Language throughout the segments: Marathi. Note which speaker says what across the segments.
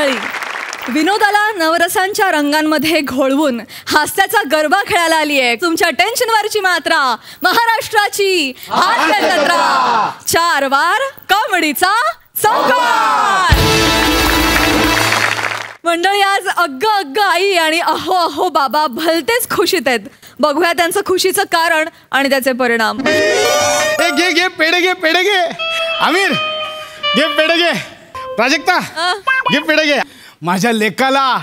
Speaker 1: मंडळी, विनोदाला नवरसांच्या रंगांमध्ये घोळवून हास्याचा गरबा खेळायला आली आहे तुमच्या टेन्शनवरची मात्रा, महाराष्ट्राची हास्य जत्रा. 4 वार कॉमेडीचा चौकार. मंडळी, आज अग्ग अग्ग आई आणि अहो अहो बाबा भलतेच खुशीत आहेत. बघूया त्यांचं खुशीचं कारण आणि त्याचे परिणाम.
Speaker 2: घे घे पेढे घे, पेढे घे. आमिर घे पेढे घे. प्राजक्ता घे पेढे घे. माझ्या लेकाला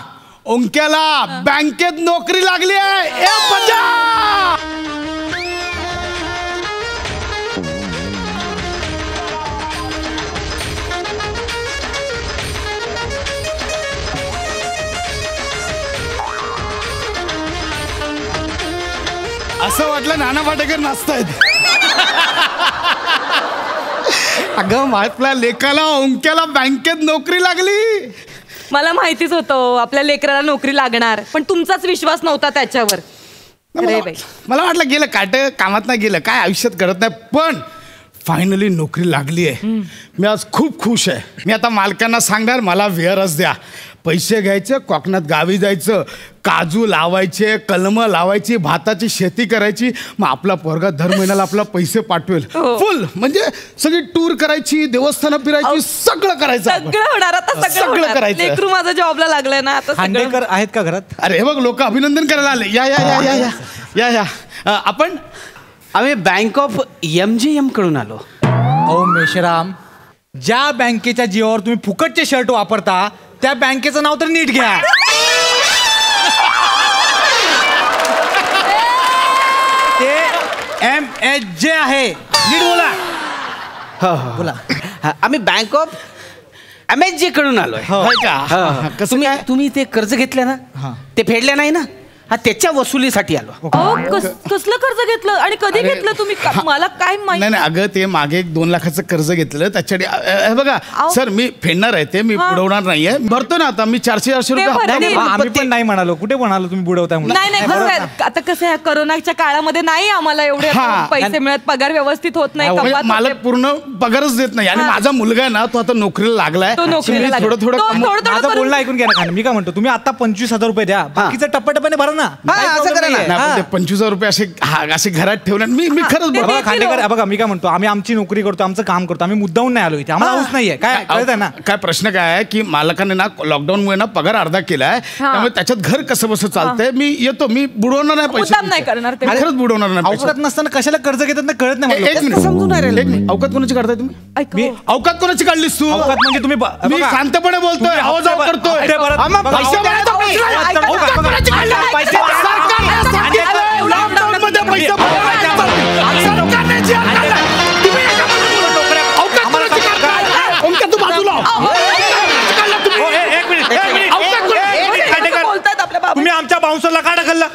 Speaker 2: ओंक्याला बँकेत नोकरी लागली आहे. असं वाटलं नाना पाटेकर नाचतायत. अगं आपल्या लेकाला ओंक्याला बँकेत नोकरी लागली.
Speaker 3: मला माहितीच होतं आपल्या लेकराला नोकरी लागणार, पण तुमचाच विश्वास नव्हता त्याच्यावर.
Speaker 2: मला वाटलं गेलं काट कामात नाही गेलं काय आयुष्यात करत नाही, पण फायनली नोकरी लागली आहे. मी आज खूप खुश आहे. मी आता मालकांना सांगणार मला वेअरच द्या. पैसे घ्यायचे, कोकणात गावी जायचं, काजू लावायचे, कलमं लावायची, भाताची शेती करायची. मग आपला पोरगा दर महिन्याला आपला पैसे पाठवेल. फुल म्हणजे सगळी टूर करायची, देवस्थानं फिरायची, सगळं करायचं.
Speaker 3: सगळं होणार आता, सगळं करायचं. लेकरू माझा जॉबला लागलाय ना आता.
Speaker 4: खांडेकर आहेत का घरात?
Speaker 2: अरे हे बघ लोक अभिनंदन करायला आले. या या या या या या. आपण
Speaker 5: आम्ही बँक ऑफ MGM कडून आलो.
Speaker 4: ओ मेश्राम, ज्या बँकेच्या जीवावर तुम्ही फुकटचे शर्ट वापरता त्या बँकेचं नाव तर नीट घ्या. ते MHJ आहे. नीट बोला.
Speaker 5: हो हो बोला. आम्ही बँक ऑफ MHJ कडून आलोय.
Speaker 2: कसं काय
Speaker 5: तुम्ही ते कर्ज घेतलं ना, ते फेडले नाही ना, हा त्याच्या वसुलीसाठी आलो.
Speaker 3: कसलं कर्ज घेतलं आणि कधी घेतलं तुम्ही? मला काय माहिती
Speaker 2: नाही. अगं ते मागे 2 लाखाचं कर्ज घेतलं त्याच्यासाठी. बघा सर, मी फेडणार आहे ते, मी बुडवणार नाहीये. भरतो ना आता मी 400 रुपये.
Speaker 4: आम्ही पण नाही म्हणालो. कुठे म्हणालो तुम्ही बुडवताय?
Speaker 3: नाही. आता कसं आहे, कोरोनाच्या काळामध्ये नाही आम्हाला एवढे पैसे मिळत, पगार व्यवस्थित होत नाही.
Speaker 2: मला पूर्ण पगारच देत नाही. आणि माझा मुलगा आहे ना, तो आता नोकरीला लागलाय.
Speaker 4: थोडं माझं बोलणं ऐकून घ्या ना. मी काय म्हणतो, तुम्ही आता 25,000 रुपये द्या, बाकीचं टप्प्याटप्प्याने भरा ना.
Speaker 5: असं करा ना.
Speaker 2: 25,000 रुपये असे घरात ठेवणार. मी खरंच
Speaker 4: खांडेकर बघा, मी काय म्हणतो, आम्ही आमची नोकरी करतो, आमचं काम करतो, आम्ही मुद्दाहून नाही आलो इथे. आम्हाला हाऊस नाहीये. काय कळतंय ना?
Speaker 2: काय प्रश्न काय आहे की मालकाने ना लॉकडाऊनमुळे ना पगार अर्धा केलाय, त्यामुळे त्याच्यात घर कसं बसं चालतंय. मी येतो, मी बुडवणार नाही पैसे.
Speaker 3: नाही करणार ते.
Speaker 2: खरंच बुडवणार नाही.
Speaker 4: अवकात नसताना कशाला कर्ज घेतात ना कळत नाही.
Speaker 2: एक मिनिट. अवकात कोणाची काढताय तुम्ही? अवकात कोणाची काढलीस तू?
Speaker 4: अवकात म्हणजे तुम्ही
Speaker 2: मी शांतपणे बोलतोय, आवाज करतोय.
Speaker 4: तुम्ही आमच्या बाउन्सरला का ढकललं?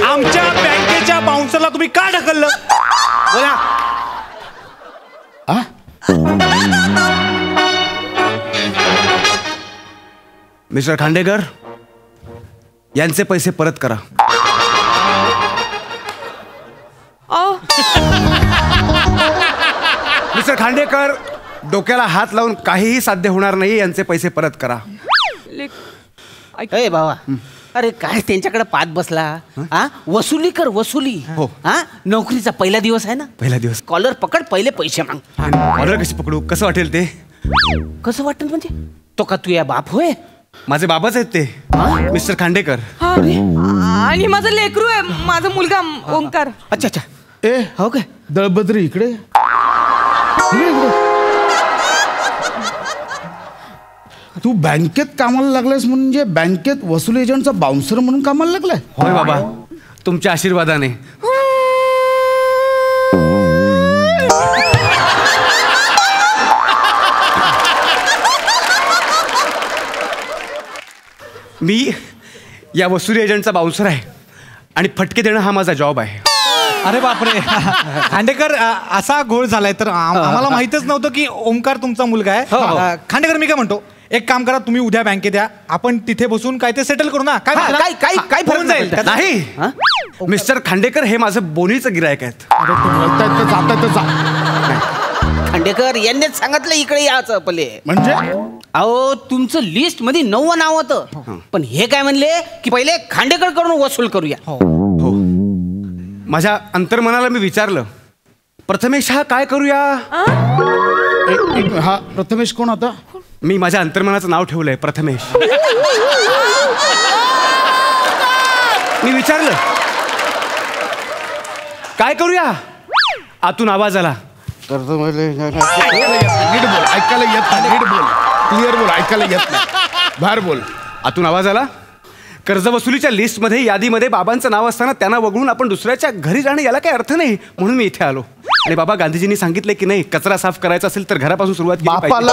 Speaker 4: आमच्या बँकेच्या बाउन्सरला तुम्ही का ढकललं? बोला.
Speaker 6: मिस्टर खांडेकर, यांचे पैसे परत करा. मिस्टर खांडेकर, डोक्याला हात लावून काहीही साध्य होणार नाही. यांचे पैसे परत करा.
Speaker 5: ए बाबा, अरे काय त्यांच्याकडे पाठ बसला? वसुली कर, वसुली.
Speaker 6: हो.
Speaker 5: नोकरीचा पहिला दिवस आहे ना.
Speaker 6: पहिला दिवस.
Speaker 5: कॉलर पकड, पहिले पैसे माग.
Speaker 6: ऑर्डर कशी पकडू? कसं वाटेल ते?
Speaker 5: कसं वाटेल म्हणजे? तो का तू या बाप होय?
Speaker 6: माझे बाबाच आहेत ते, मिस्टर खांडेकर.
Speaker 3: आणि माझं लेकरू आहे, माझा मुलगा ओंकार.
Speaker 5: अच्छा अच्छा.
Speaker 2: ए
Speaker 5: हो काय?
Speaker 2: दळभद्री इकडे. तू बँकेत कामाला लागलायस म्हणजे बँकेत वसुली एजंटचा बाउन्सर म्हणून कामाला लागलाय?
Speaker 6: होय बाबा, तुमच्या आशीर्वादाने. मी या वसुली एजंटचा बाउन्सर आहे आणि फटके देणं हा माझा जॉब आहे.
Speaker 4: अरे बापरे. खांडेकर, असा घोळ झालाय तर आम्हाला माहितच नव्हतं की ओंकार तुमचा मुलगा आहे. खांडेकर, मी काय म्हणतो, एक काम करा, तुम्ही उद्या बँकेत या, आपण तिथे बसून काय ते सेटल करू ना.
Speaker 5: काय काय
Speaker 6: होऊन जाईल. नाही, मिस्टर खांडेकर हे माझं बोनीचं गिरायक आहेत.
Speaker 5: खांडेकर यांनीच सांगितलं इकडे यायचं पहिले.
Speaker 2: म्हणजे
Speaker 5: अहो तुमचं लिस्ट मध्ये 9 नाव होतं, पण हे काय म्हणले की पहिले खांडेकर कडून वसूल करूया.
Speaker 6: हो, माझ्या अंतर्मनाला मी विचारलं, प्रथमेश हा काय करूया.
Speaker 2: हा प्रथमेश कोण होता?
Speaker 6: मी माझ्या अंतर्मनाचं नाव ठेवलंय प्रथमेश. मी विचारलं काय करूया, आतून आवाज आला,
Speaker 2: नीट बोल, ऐकायला येत नाही. नीट बोल, क्लिअर बोल, ऐकायला येत नाही. बाहेर बोल.
Speaker 6: आतून आवाज आला, कर्जवसुलीच्या लिस्टमध्ये यादीमध्ये बाबांचं नाव असताना त्यांना वगळून आपण दुसऱ्याच्या घरी जाणं याला काही अर्थ नाही, म्हणून मी इथे आलो. आणि बाबा गांधीजींनी सांगितलंय की नाही, कचरा साफ करायचा असेल तर घरापासून सुरुवात केली पाहिजे.
Speaker 2: बापाला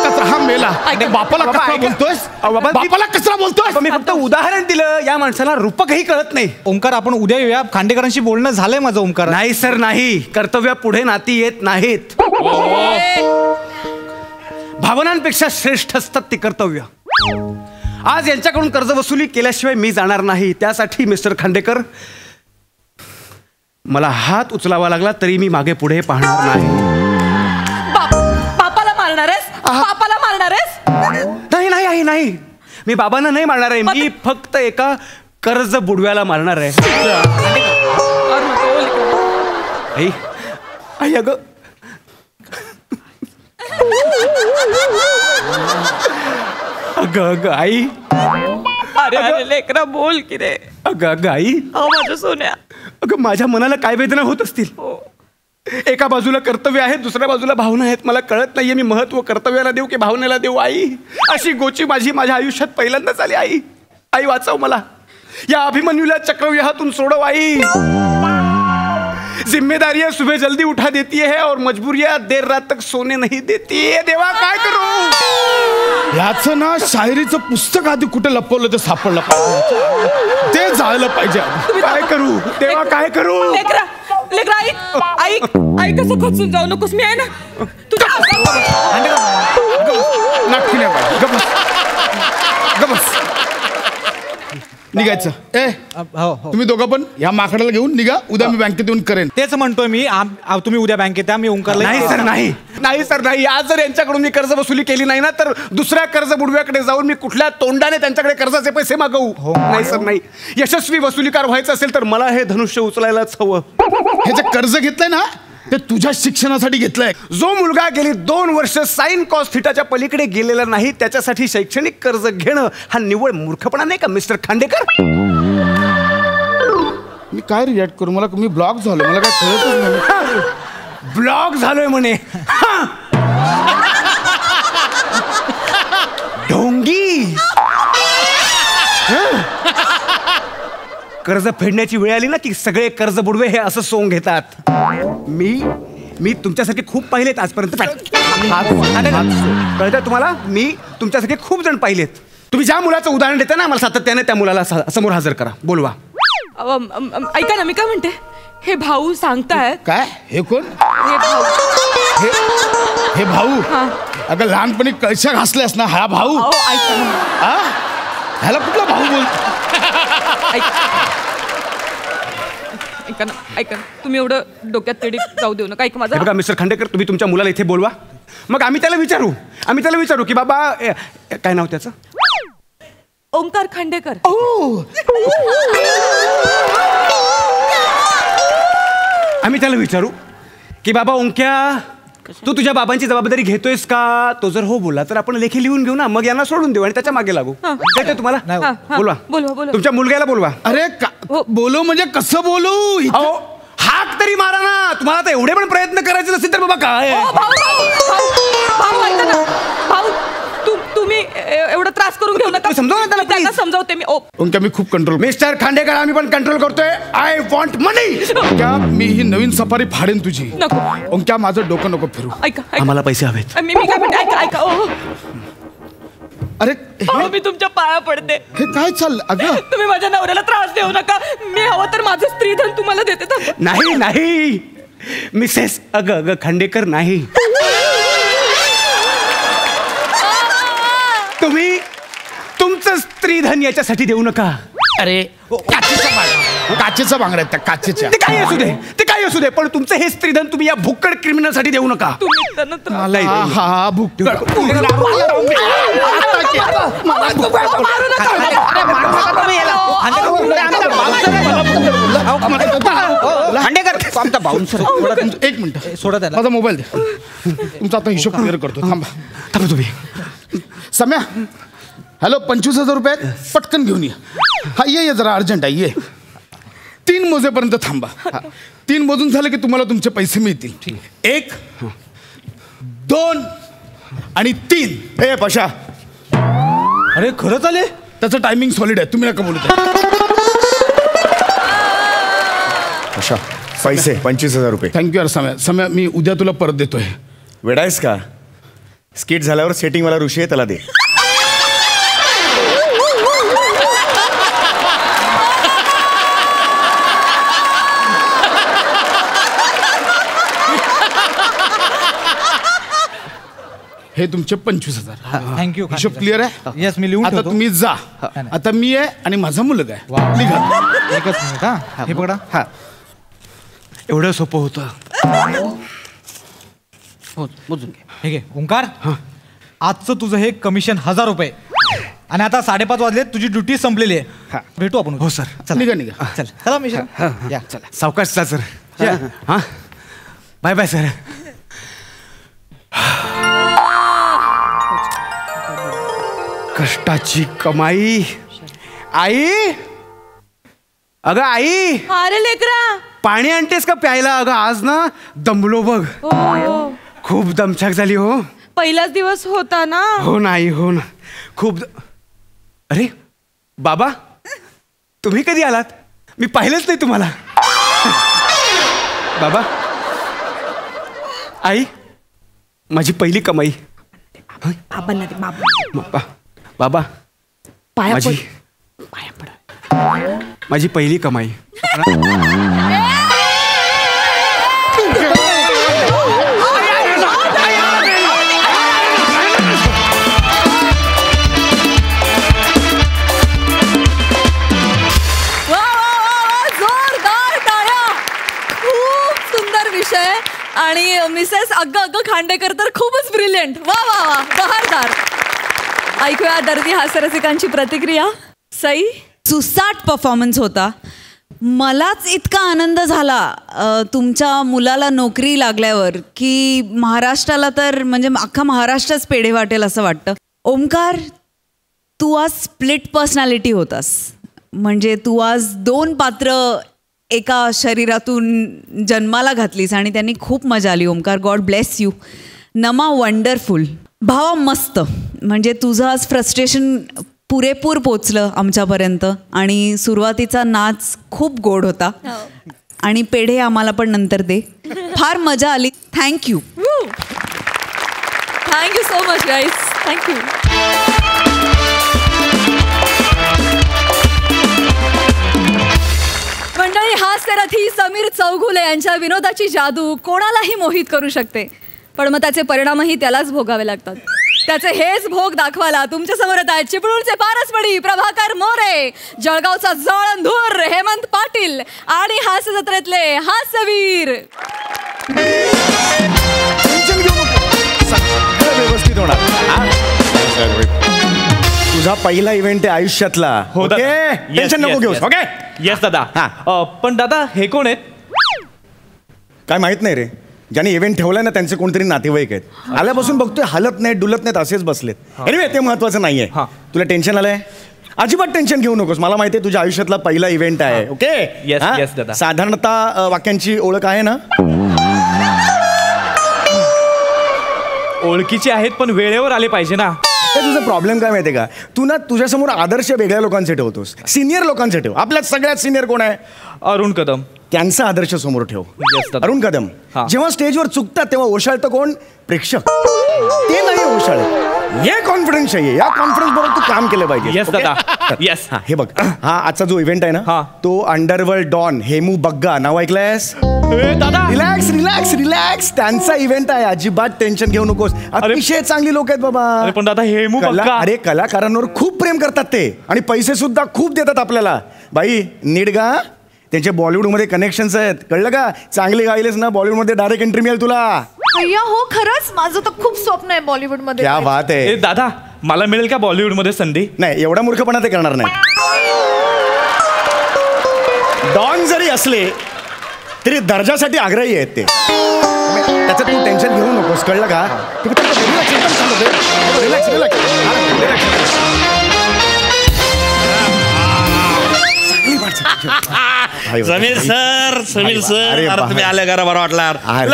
Speaker 2: कचरा हा मेला. बापाला कचरा बोलतोयस? बापाला कचरा बोलतोय?
Speaker 6: मी फक्त उदाहरण दिलं, या माणसाला रूपकही कळत नाही.
Speaker 4: ओंकार आपण उद्या येऊया, खांडेकरांशी बोलणं झालंय माझं. ओंकार
Speaker 6: नाही सर नाही, कर्तव्या पुढे नाती येत नाहीत. भावनांपेक्षा श्रेष्ठ असतात ती कर्तव्य. आज यांच्याकडून कर्ज वसुली केल्याशिवाय मी जाणार नाही. त्यासाठी मिस्टर खांडेकर, मला हात उचलावा लागला तरी मी मागे पुढे पाहणार नाही.
Speaker 3: बापाला मारणार आहेस? बापाला मारणार आहेस?
Speaker 6: नाही नाही आई नाही, मी बाबांना नाही मारणार आहे. मी फक्त एका कर्ज बुडव्याला मारणार आहे. आई आई अगं अगं आई,
Speaker 3: अरे लेकरा बोल की रे.
Speaker 6: अगं आई,
Speaker 3: माझ्या सोन्या.
Speaker 6: अगं माझ्या मनाला काय वेदना होत असतील. एका बाजूला कर्तव्य आहे, दुसऱ्या बाजूला भावना आहेत. मला कळत नाहीये मी महत्व कर्तव्याला देऊ की भावनेला देऊ. आई, अशी गोची माझ्या आयुष्यात पहिल्यांदाच आली. आई आई वाचव मला, या अभिमन्यूला चक्रव्यूहातून सोडव. आई, जिम्मेदारियां सुबह जल्दी उठा देती है और मजबूरियां देर रात तक सोने नहीं देती है. देवा काय करू.
Speaker 2: याचं ना शायरीचं पुस्तक आधी कुठे लपवलं ते सापडलं पाहिजे, ते जायला पाहिजे.
Speaker 6: काय करू देवा, काय करू.
Speaker 3: लेकरा आई कसं खचून जाऊ नकोस, मी आहे ना तुझ्या.
Speaker 2: नाटकी नाही पाहिजे. गबस निघायचं. तुम्ही दोघं पण या माकडाला घेऊन निघा. उद्या मी बँकेत येऊन करेन.
Speaker 4: तेच म्हणतोय मी. तुम्ही उद्या बँकेत या, मी ओंकारला.
Speaker 6: नाही सर नाही, नाही सर नाही. आज जर यांच्याकडून मी कर्ज वसुली केली नाही ना, तर दुसऱ्या कर्ज बुडव्याकडे जाऊन मी कुठल्या तोंडाने त्यांच्याकडे कर्जाचे पैसे मागवू. नाही सर नाही. यशस्वी वसुलीकार व्हायचं असेल तर मला हे धनुष्य उचलायलाच हवं.
Speaker 2: हे जे कर्ज घेतलंय ना, ते तुझ्या शिक्षणासाठी घेतलंय.
Speaker 6: जो मुलगा गेली 2 वर्ष साइन कॉस थिटाच्या पलीकडे गेलेला नाही, त्याच्यासाठी शैक्षणिक कर्ज घेणं हा निव्वळ मूर्खपणा नाही का मिस्टर खांडेकर.
Speaker 2: मी काय रिॲक्ट करू, मला मी ब्लॉक झालो, मला काय कळतच नाही.
Speaker 6: ब्लॉक झालोय म्हणे. ढोंगी. कर्ज फेडण्याची वेळ आली ना की सगळे कर्ज बुडवे हे असं सोंग घेतात. मी तुमच्यासारखे खूप पाहिलेत आजपर्यंत. कळतंय तुम्हाला, मी तुमच्यासारखे खूप जण पाहिलेत. तुम्ही ज्या मुलाचं उदाहरण देता ना, मला सातत्याने त्या मुलाला समोर हजर करा. बोलवा.
Speaker 3: ऐका ना, मी काय म्हणते, हे भाऊ सांगताय
Speaker 2: काय. हे कोण?
Speaker 3: हे भाऊ.
Speaker 2: हे भाऊ. अगं लहानपणी कळशा घासल्यास ना, हा भाऊ.
Speaker 3: ऐका ना,
Speaker 2: ह्याला कुठला भाऊ बोल.
Speaker 3: ऐका ना, तुम्ही एवढं डोक्यात तेडी जाऊ देऊ नका. ऐका माझं.
Speaker 6: बघा मिस्टर खांडेकर, तुम्ही तुमच्या मुलाला इथे बोलवा. मग आम्ही त्याला विचारू की बाबा काय नाव त्याचं.
Speaker 3: ओंकार खांडेकर.
Speaker 6: आम्ही त्याला विचारू की बाबा ओंक्या, तू तुझ्या बाबांची जबाबदारी घेतोयस का. तो जर हो बोलला तर आपण लेखी लिहून घेऊ ना, मग यांना सोडून देऊ आणि त्याच्या मागे लागू. कळतंय तुम्हाला. बोलवा. तुमच्या मुलग्याला बोलवा.
Speaker 2: अरे बोलू म्हणजे कसं बोलू.
Speaker 6: हाक तरी मारा ना. तुम्हाला तर एवढे पण प्रयत्न करायचे नसतील तर बाबा काय.
Speaker 3: भाऊ तुम्ही एवढा त्रास करून घेऊ नका.
Speaker 6: समजाव ना त्याला,
Speaker 3: त्यांना समजावते मी.
Speaker 2: ओंक्या मी खूप कंट्रोल.
Speaker 6: मिस्टर खांडेकर, आम्ही पण कंट्रोल करतोय. I want money.
Speaker 2: ओंक्या मी ही नवीन सफारी फाडेन तुझी.
Speaker 3: नको
Speaker 2: ओंक्या, माझं डोकं नको फिरू.
Speaker 3: ऐका.
Speaker 6: आम्हाला पैसे हवेत.
Speaker 3: मी काय म्हणते, ऐका.
Speaker 2: अरे
Speaker 3: मी तुमच्या पाया पडते.
Speaker 2: हे काय चाललं. अगं
Speaker 3: तुम्ही माझ्या नवऱ्याला त्रास देऊ नका. मी हवं तर माझं स्त्रीधन तुम्हाला देते.
Speaker 6: नाही मिसेस अगं खांडेकर नाही. तुम्ही तुमचं स्त्रीधन याच्यासाठी देऊ नका.
Speaker 2: अरे काचेचा बांगड्या आहेत त्या काचेच्या.
Speaker 6: ते काही असू असू दे, पण तुमचं हे स्त्रीधन तुम्ही या भुक्कड क्रिमिनल साठी देऊ नका. मलाही देऊ नका.
Speaker 2: हा भुक्कड
Speaker 5: खांडेकर आमचा बाउन्सर.
Speaker 2: एक मिनिट
Speaker 4: सोडा त्याला.
Speaker 2: माझा मोबाईल द्या. तुमचा आता हिशोब क्लिअर करतो. थांबा तुम्ही. सम्या, हॅलो, 25,000 रुपये पटकन घेऊन ये. हा ये जरा अर्जंट आहे. ये 3 मोजेपर्यंत थांबा. 3 मोजून झाले की तुम्हाला तुमचे पैसे मिळतील. 1 2 आणि 3. हे पशा,
Speaker 4: अरे खरंच आले.
Speaker 2: त्याचं टायमिंग सॉलिड आहे, तुम्ही नका बोलू.
Speaker 7: अशा पैसे 25,000 रुपये.
Speaker 2: थँक्यू यार सम्या. सम्या, मी उद्या तुला परत देतोय.
Speaker 7: वेडायस का? स्किट झाल्यावर सेटिंग वाला ऋषी आहे, त्याला दे.
Speaker 2: हे तुमचे 25,000.
Speaker 4: थँक्यू.
Speaker 2: हिशोब क्लिअर आहे.
Speaker 4: येस, मी लिहून
Speaker 2: आता
Speaker 4: ठेवतो.
Speaker 2: तुम्ही जा. आता मी आहे आणि माझा मुलगा आहे. निघा.
Speaker 4: एकच मिनिट. हा, हे पकडा.
Speaker 6: हा, एवढं सोपं होतं.
Speaker 5: मोजून घे.
Speaker 4: हे घे ओंकार. आजचं तुझं हे कमिशन 1,000 रुपये. आणि आता 5:30 वाजले, तुझी ड्युटी संपलेली आहे. भेटू आपण.
Speaker 6: हो सर.
Speaker 4: चला
Speaker 2: निघा.
Speaker 4: चला मिश्रा. या चला.
Speaker 6: सावकाश जा सर. हा, बाय बाय सर. कष्टाची कमाई. आई, अगं आई,
Speaker 3: अरे लेकरा,
Speaker 6: पाणी आणतेस का प्यायला? अगं आज ना दमलो बघ. खूप दमछाक झाली. हो,
Speaker 3: पहिलाच दिवस होता ना.
Speaker 6: हो नाही, हो ना, खूप. अरे बाबा, तुम्ही कधी आलात? मी पाहिलंच नाही तुम्हाला. बाबा, आई, माझी पहिली कमाई. बाबा, बाबा, माझी माझी पहिली कमाई.
Speaker 1: आणि मिसेस अग्ग खांडेकर तर खूपच ब्रिलियंट. वा वा वा, बहारदार. ऐकूया दर्दी हास्यरसिकांची प्रतिक्रिया. सई,
Speaker 8: सुसाट परफॉर्मन्स होता. मलाच इतका आनंद झाला तुमच्या मुलाला नोकरी लागल्यावर की महाराष्ट्राला तर म्हणजे अख्खा महाराष्ट्रच पेढे वाटेल असं वाटतं. ओमकार, तू आज स्प्लिट पर्सनॅलिटी होतास. म्हणजे तू आज 2 पात्र एका शरीरातून जन्माला घातलीस आणि त्यांनी खूप मजा आली. Omkar, God bless you. नमा, वंडरफुल. भावा, मस्त. म्हणजे तुझं आज फ्रस्ट्रेशन पुरेपूर पोचलं आमच्यापर्यंत. आणि सुरुवातीचा नाच खूप गोड होता. आणि पेढे आम्हाला पण नंतर दे. फार मजा आली. Thank you.
Speaker 1: Thank you so much guys. Thank you. मंडळी, हास्यरथी समीर चौघुले यांच्या विनोदाची जादू कोणालाही मोहित करू शकते. पण मग त्याचे परिणामही त्यालाच भोगावे लागतात. त्याचे हेच भोग दाखवायला तुमच्या समोर येत आहेत चिपळूणचे पारसपडी प्रभाकर मोरे, जळगावचा जळंधूर हेमंत पाटील आणि हास्य जत्रेतले हास्यवीर.
Speaker 7: व्यवस्थित होणार. तुझा पहिला इव्हेंट आहे आयुष्यातला. टेन्शन नको घेऊस. ओके.
Speaker 9: येस दादा. पण दादा, हे कोण आहेत?
Speaker 7: काय माहित नाही रे. ज्यांनी इव्हेंट ठेवलाय ना त्यांचे कोणतरी नातेवाईक आहेत. आल्यापासून बघतोय हालत नाहीत, डुलत नाहीत, असेच बसलेत. एनिवे, ते महत्वाचं नाहीये. तुला टेन्शन आलंय? अजिबात टेन्शन घेऊ नकोस. मला माहितीये तुझ्या आयुष्यातला पहिला इव्हेंट आहे. ओके.
Speaker 9: येस दादा.
Speaker 7: साधारणतः वाक्यांची ओळख आहे ना?
Speaker 9: ओळखीचे आहेत पण वेळेवर आले पाहिजे ना.
Speaker 7: तुझा प्रॉब्लेम काय माहितीये का? तू ना तुझ्यासमोर आदर्श वेगळ्या लोकांचे ठेवतोस. सिनियर लोकांचे ठेव. आपल्यात सगळ्यात सिनियर कोण आहे?
Speaker 9: अरुण कदम.
Speaker 7: त्यांचा आदर्श समोर ठेव. अरुण कदम जेव्हा स्टेजवर चुकतात तेव्हा ओशाळतं कोण? प्रेक्षक. ते नाही ओशाळ. हे कॉन्फिडन्स आहे. या कॉन्फिडन्स बरोबर तू काम केलं पाहिजे.
Speaker 9: येस दादा. येस.
Speaker 7: हे बघ, हा आजचा जो इव्हेंट आहे ना, तो अंडरवर्ल्ड डॉन हेमू बग्गा. नाव ऐकलंयस?
Speaker 9: दादा,
Speaker 7: रिलॅक्स रिलॅक्स रिलॅक्स. त्यांचा इव्हेंट आहे. अजिबात टेन्शन घेऊ नकोस. अतिशय चांगली लोक आहेत बाबा.
Speaker 9: पण दादा, हेमू बग्गा.
Speaker 7: अरे, कलाकारांवर खूप प्रेम करतात ते आणि पैसे सुद्धा खूप देतात आपल्याला. बाई, नीट गा, त्यांचे बॉलिवूडमध्ये कनेक्शन्स आहेत, कळलं का? चांगली गायलेस ना बॉलिवूडमध्ये डायरेक्ट एंट्री मिळेल तुला.
Speaker 1: अय्या हो, खरंच माझं तर खूप स्वप्न आहे बॉलिवूड मध्ये.
Speaker 7: क्या बात आहे.
Speaker 9: दादा मला मिळेल का बॉलिवूड मध्ये संधी?
Speaker 7: नाही, एवढा मूर्खपणा ते करणार नाही. डॉन जरी असले तरी दर्जासाठी आग्रही आहेत ते. त्याचं तू टेन्शन घेऊ नकोस, कळलं का?
Speaker 10: समीर सर अरे तुम्ही आले करा, बरं वाटला.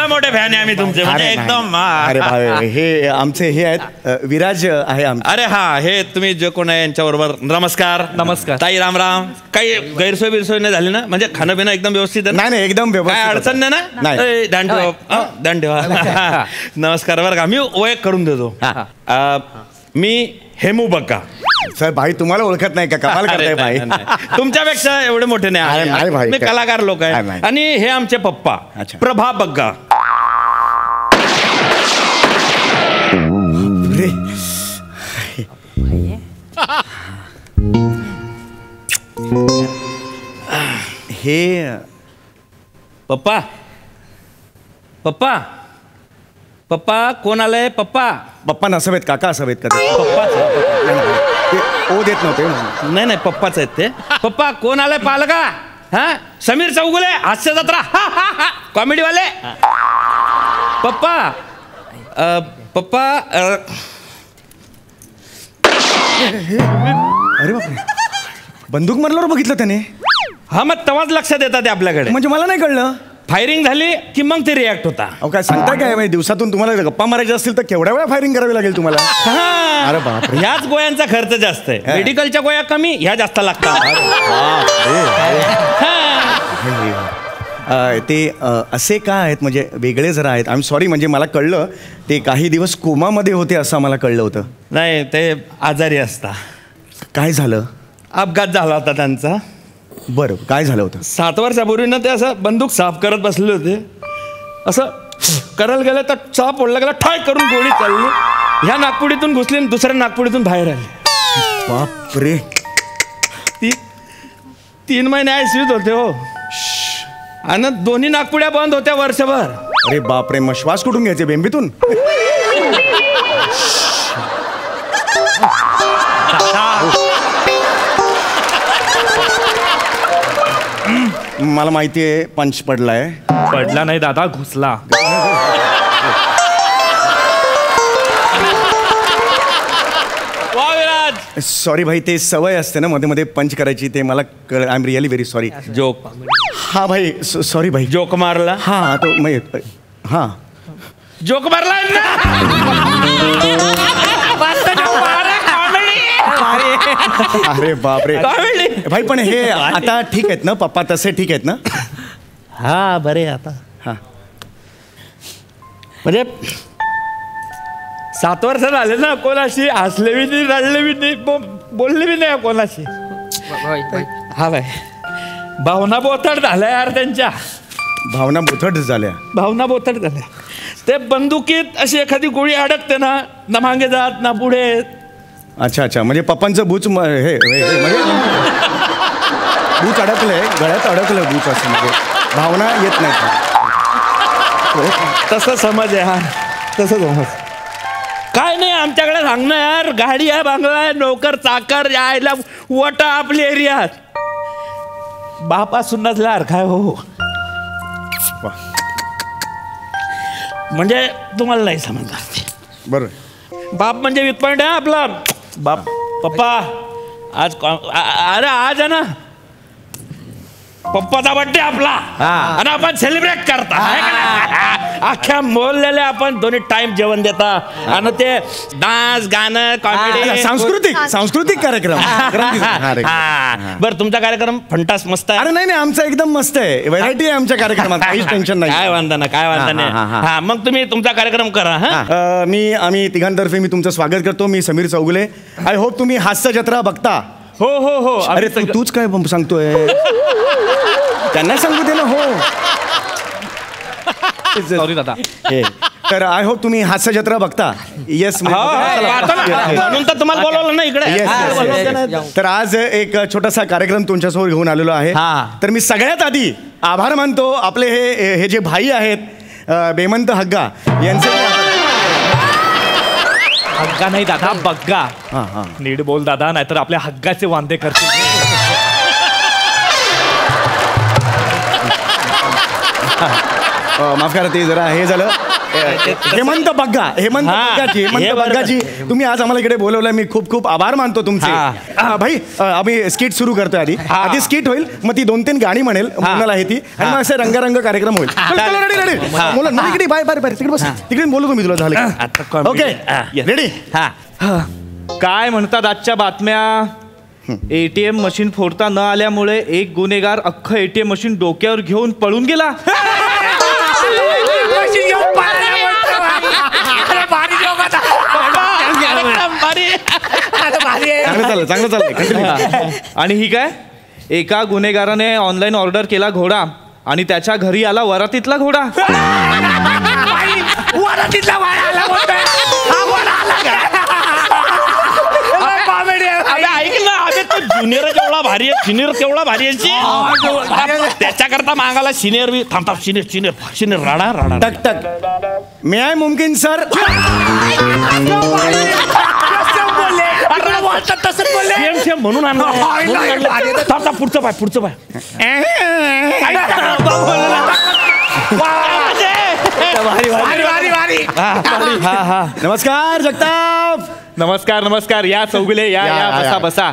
Speaker 10: मोठे फॅन आहे आम्ही तुमचे, म्हणजे एकदम.
Speaker 7: अरे भाई, हे आमचे हे आहेत विराज आहे आमचे.
Speaker 10: अरे हा, हे तुम्ही जे कोण आहे यांच्याबरोबर नमस्कार.
Speaker 9: नमस्कार
Speaker 10: ताई, राम राम. काही गैरसोय बिरसोय नाही झाली ना? म्हणजे खाणं पिणं एकदम व्यवस्थित आहे?
Speaker 7: नाही, एकदम व्यवस्थित.
Speaker 10: काय अडचण नाही ना? ध्यान ठेवा, ध्यान ठेवा. नमस्कार. बरं का, मी ओळख करून देतो. मी हेमू बक्का.
Speaker 7: सर भाई तुम्हाला ओळखत नाही का? कमाल करताय भाई.
Speaker 10: तुमच्यापेक्षा एवढे मोठे नाही
Speaker 7: भाई,
Speaker 10: मी कलाकार लोक आहे. आणि हे आमचे पप्पा प्रभा बग्गा.
Speaker 7: हे
Speaker 10: पप्पा पप्पा पप्पा कोण आलंय? पप्पा
Speaker 7: पप्पा नसावेत, काका असावेत का? ओ देत नव्हते.
Speaker 10: नाही नाही, पप्पाच आहेत ते. पप्पा कोण आलंय? पालका. हा, समीर चौगुले, हास्य जत्रा, कॉमेडी वाले. पप्पा पप्पा
Speaker 7: अरे बापरे, बंदूक मारल्यावर बघितलं त्याने?
Speaker 10: हा, मग तेव्हाच लक्षात येतात ते आपल्याकडे.
Speaker 7: म्हणजे मला नाही कळलं.
Speaker 10: फायरिंग झाली की मग ते रिॲक्ट होता.
Speaker 7: अहो काय सांगता काय? म्हणजे दिवसातून तुम्हाला गप्पा मारायचे असतील तर केवढ्या वेळा फायरिंग करावी लागेल तुम्हाला? अरे बापरे,
Speaker 10: ह्याच गोळ्यांचा खर्च जास्त आहे. मेडिकलच्या गोळ्या कमी, ह्या जास्त लागतात.
Speaker 7: ते असे का आहेत? म्हणजे वेगळे जरा आहेत. आय एम सॉरी, म्हणजे मला कळलं ते काही दिवस कोमामध्ये होते असं मला कळलं होतं.
Speaker 10: नाही, ते आजारी असता.
Speaker 7: काय झालं?
Speaker 10: अपघात झाला होता त्यांचा.
Speaker 7: बरं, काय झालं होतं?
Speaker 10: 7 वर्षापूर्वी ना ते असं बंदूक साफ करत बसले होते. असं करायला गेलं तर साप ओढला गेला, ठाय करून गोळी चालली. ह्या नागपुडीतून घुसली आणि दुसऱ्या नागपुडीतून बाहेर आली.
Speaker 7: बापरे,
Speaker 10: 3 महिने आयसीयूत होते हो. आणि दोन्ही नागपुड्या बंद होत्या वर्षभर.
Speaker 7: अरे बापरे, मग श्वास कुठून घ्यायचे? बेंबीतून? मला माहिती आहे पंच पडलाय.
Speaker 9: पडला नाही दादा, घुसला.
Speaker 7: सॉरी भाई, ते सवय असते ना मध्ये मध्ये पंच करायची, ते मला I am really very sorry.
Speaker 10: Joke.
Speaker 7: हा भाई, सॉरी भाई.
Speaker 10: जोक मारला.
Speaker 7: हा तो हा
Speaker 10: जोक मारला.
Speaker 7: अरे बापरे भाई, पण हे आता ठीक आहेत ना पप्पा? तसे ठीक आहेत ना?
Speaker 10: हा, बरे आता.
Speaker 7: हा,
Speaker 10: म्हणजे 7 वर्ष झाले ना, कोणाशी हसले बी नाही, रडले बी नाही, बोलले बी नाही कोणाशी. हा भाई, भावना बोथट झाल्या यार त्यांच्या.
Speaker 7: भावना बोथट झाल्या?
Speaker 10: भावना बोथट झाल्या. ते बंदुकीत अशी एखादी गोळी अडकते ना, ना मागे जात ना पुढे.
Speaker 7: अच्छा अच्छा, म्हणजे पप्पांचं बूच म्हणजे बूच अडकलंय, गळ्यात अडकलं बूच, असं म्हणजे भावना येत नाही.
Speaker 10: तसं समज आहे. हा, तसं समज. काय नाही आमच्याकडे सांगणं यार, गाडी आहे, बांगला आहे, नोकर चाकर यायला वटा आपली एरियात. बापासून नसल्यावर काय हो. म्हणजे तुम्हाला नाही समजणार ते.
Speaker 7: बरोबर.
Speaker 10: बाप म्हणजे वीक पॉइंट आहे आपला. बाप पप्पा आज अरे आज आहे ना पप्पाचा बर्थडे आपला, आणि आपण सेलिब्रेट करता. अख्ख्या मोहल्ल्याला आपण दोन्ही टाइम जेवण देता, आणि ते डान्स, गाणं, कॉमेडी,
Speaker 7: सांस्कृतिक कार्यक्रम.
Speaker 10: बरं, तुमचा कार्यक्रम फंटास मस्त आहे.
Speaker 7: अरे नाही नाही, आमचा एकदम मस्त आहे. व्हरायटी आहे आमच्या कार्यक्रमात, काहीच टेन्शन नाही.
Speaker 10: काय वांधा ना, काय वांधा नाही. हा, मग तुम्ही तुमचा कार्यक्रम करा.
Speaker 7: आम्ही तिघांतर्फे मी तुमचं स्वागत करतो. मी समीर चौगुले. आय होप तुम्ही हास्य जत्रा बघता.
Speaker 10: हो हो हो.
Speaker 7: अरे तूच काय सांगतोय? त्यांना सांगू दे ना. हो
Speaker 9: सॉरी दादा.
Speaker 7: तर आय होप तुम्ही हास्य जत्रा बघता. येस
Speaker 10: म्हणून तर तुम्हाला बोलवलं ना इकडे.
Speaker 7: तर आज एक छोटासा कार्यक्रम तुमच्यासमोर घेऊन आलेलो आहे. तर मी सगळ्यात आधी आभार मानतो आपले हे जे भाई आहेत बेमंत हग्गा यांचे.
Speaker 9: हग्गा नाही दादा, बग्गा. नीट बोल दादा, नाहीतर आपल्या हग्गाचे वांदे करतील.
Speaker 7: माफ करा, ते जरा हे झालं. हेमंत बग्गाजी तुम्ही आज आम्हाला इकडे बोलवलंय, मी खूप खूप आभार मानतो तुमचे. भाई आम्ही स्किट सुरू करतोय. आधी स्किट होईल, मग ती 2-3 गाणी म्हणेल, मोनाल आहे ती, आणि मग असे रंगारंग कार्यक्रम होईल. तिकडे बोलू तुम्ही, तुला झालं ओके रेडी.
Speaker 9: काय म्हणतात आजच्या बातम्या? ATM मशीन फोडता न आल्यामुळे एक गुन्हेगार अख्खं ATM मशीन डोक्यावर घेऊन पळून गेला.
Speaker 7: चांगलं चाललंय.
Speaker 9: आणि ही काय, एका गुन्हेगाराने ऑनलाईन ऑर्डर केला घोडा आणि त्याच्या घरी आला वरातीतला घोडा.
Speaker 10: ऐक ना, ज्युनियर जेवढा भारी आहे, सिनियर तेवढा भारी आहे. त्याच्याकरता मागायला सिनियर बी थांबतात. सिनियर राडा राडा
Speaker 7: टक टक. मे आय मुमकिन सर.
Speaker 10: म्हणून पुढचं पाय.
Speaker 7: नमस्कार जगताप.
Speaker 9: नमस्कार. या चौगुले, या बसा.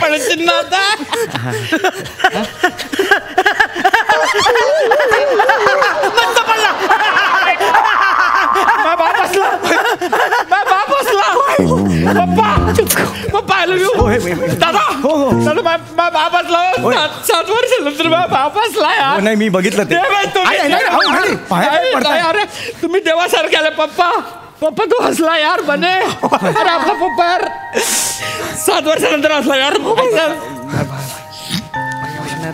Speaker 10: पडशील ना आता. पप्पा आय लव्ह यू. दादा 7 वर्षानंतर बाप असला यार.
Speaker 7: नाही मी बघितलं ते.
Speaker 10: अरे तुम्ही देवासारखे आले पप्पा. तू हसला यार बने. अरे आपला पप्पा यार 7 वर्षानंतर हसला यार.